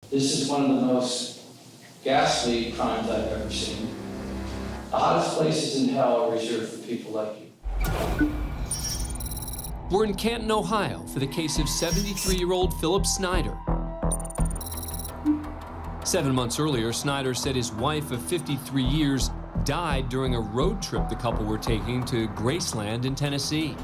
This is one of the most ghastly crimes I've ever seen. The hottest places in hell are reserved for people like you. We're in Canton, Ohio, for the case of 73-year-old Philip Snyder. 7 months earlier, Snyder said his wife of 53 years died during a road trip the couple were taking to Graceland in Tennessee.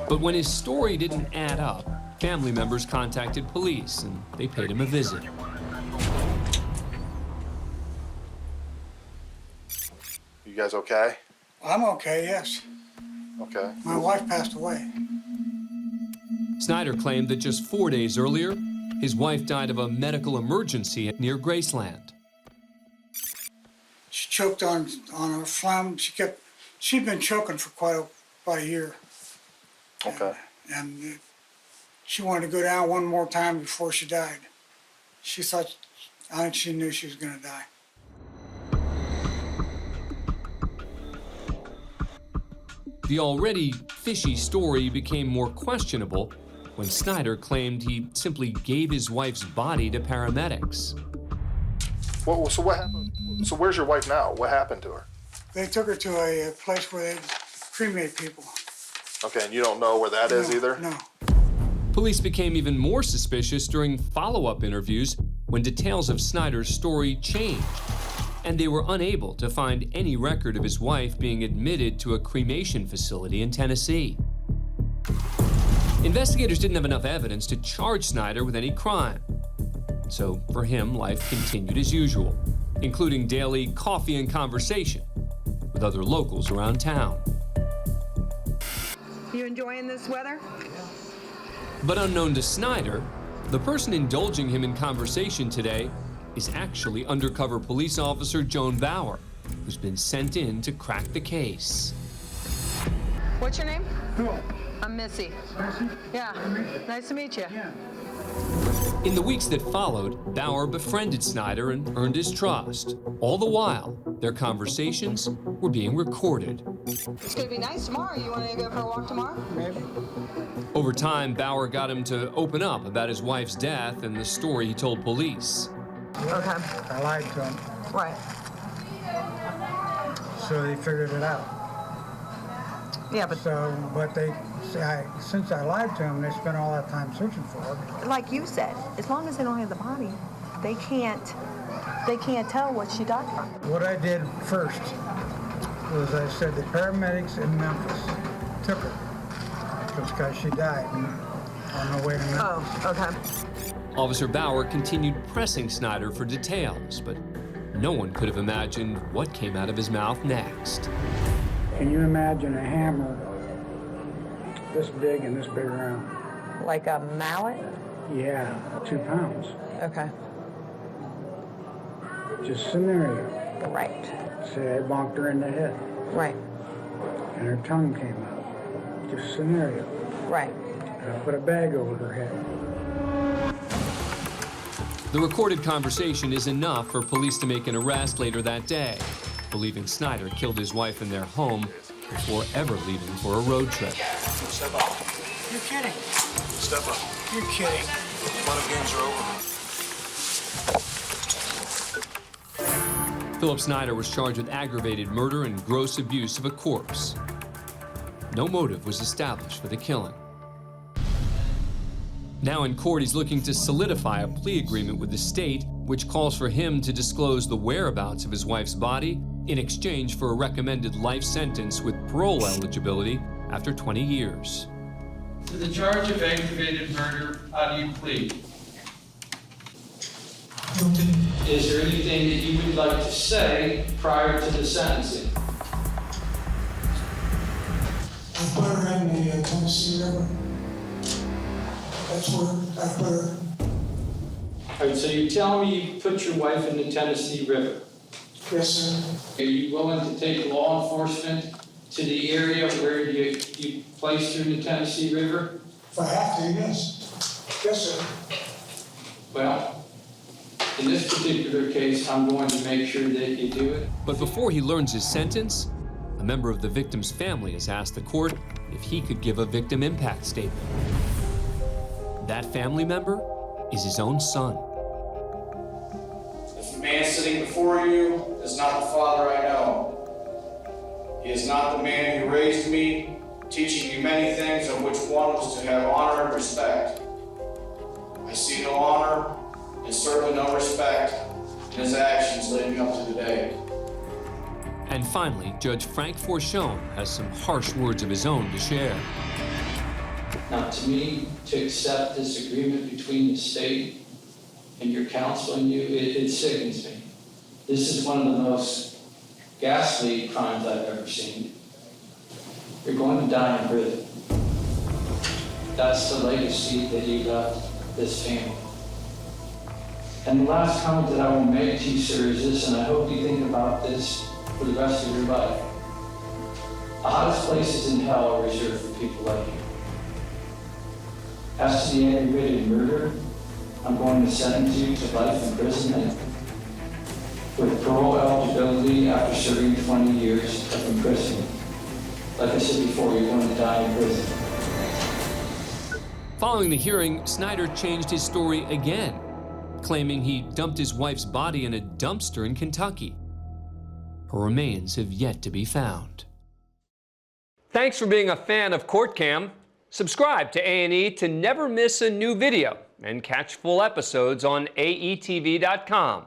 But when his story didn't add up, family members contacted police and they paid him a visit. You guys okay? I'm okay, yes. Okay. My wife passed away. Snyder claimed that just 4 days earlier, his wife died of a medical emergency near Graceland. She choked on her phlegm. She'd been choking for about a year. Okay. And she wanted to go down one more time before she died. I think she knew she was going to die. The already fishy story became more questionable when Snyder claimed he simply gave his wife's body to paramedics. Well, so what happened? So where's your wife now? What happened to her? They took her to a place where they cremate people. Okay, and you don't know where that is either? No. Police became even more suspicious during follow-up interviews when details of Snyder's story changed, and they were unable to find any record of his wife being admitted to a cremation facility in Tennessee. Investigators didn't have enough evidence to charge Snyder with any crime. So for him, life continued as usual, including daily coffee and conversation with other locals around town. You enjoying this weather? But unknown to Snyder, the person indulging him in conversation today is actually undercover police officer Joan Bauer, who's been sent in to crack the case. What's your name? Who? I'm Missy. Missy? Yeah. Nice to meet you. Yeah. In the weeks that followed, Bauer befriended Snyder and earned his trust. All the while, their conversations were being recorded. It's gonna be nice tomorrow. You wanna go for a walk tomorrow? Maybe. Over time, Bauer got him to open up about his wife's death and the story he told police. Okay. I lied to them, Right. so they figured it out. Yeah, but Since I lied to them, they spent all that time searching for her. like you said, as long as they don't have the body, they can't tell what she died from. What I did first was I said the paramedics in Memphis took her because she died on the way to Memphis. Oh, okay. Officer Bauer continued pressing Snyder for details, but no one could have imagined what came out of his mouth next. Can you imagine a hammer this big and this big around? Like a mallet? Yeah, 2 pounds. Okay. Just scenario. Right. Say I bonked her in the head Right. and her tongue came out. Just scenario. Right. And I put a bag over her head. The recorded conversation is enough for police to make an arrest later that day, believing Snyder killed his wife in their home before ever leaving for a road trip. Step up. You're kidding. Step up. You're kidding. Fun of games are over. Philip Snyder was charged with aggravated murder and gross abuse of a corpse. No motive was established for the killing. Now in court, he's looking to solidify a plea agreement with the state, which calls for him to disclose the whereabouts of his wife's body in exchange for a recommended life sentence with parole eligibility after 20 years. To the charge of aggravated murder, how do you plead? Is there anything that you would like to say prior to the sentencing? I put her in the Tennessee River. That's where I put her. All right, so you tell me you put your wife in the Tennessee River. Yes, sir. Are you willing to take law enforcement to the area where you placed her in the Tennessee River? If I have to, yes. Yes, sir. Well, in this particular case, I'm going to make sure that you do it. But before he learns his sentence, a member of the victim's family has asked the court if he could give a victim impact statement. That family member is his own son. If the man sitting before you is not the father I know, he is not the man who raised me, teaching me many things, of which one was to have honor and respect. I see no honor and certainly no respect in his actions leading up to today. And finally, Judge Frank Forshone has some harsh words of his own to share. Now, to me, to accept this agreement between the state and your counsel and you, it sickens me. This is one of the most ghastly crimes I've ever seen. You're going to die in prison. That's the legacy that you left this family. And the last comment that I will make to you, sir, is this, and I hope you think about this for the rest of your life. The hottest places in hell are reserved for people like you. As to the aggravated murder, I'm going to sentence you to life imprisonment with parole eligibility after serving 20 years of imprisonment. Like I said before, you're going to die in prison. Following the hearing, Snyder changed his story again, claiming he dumped his wife's body in a dumpster in Kentucky. Her remains have yet to be found. Thanks for being a fan of Court Cam. Subscribe to A&E to never miss a new video and catch full episodes on aetv.com.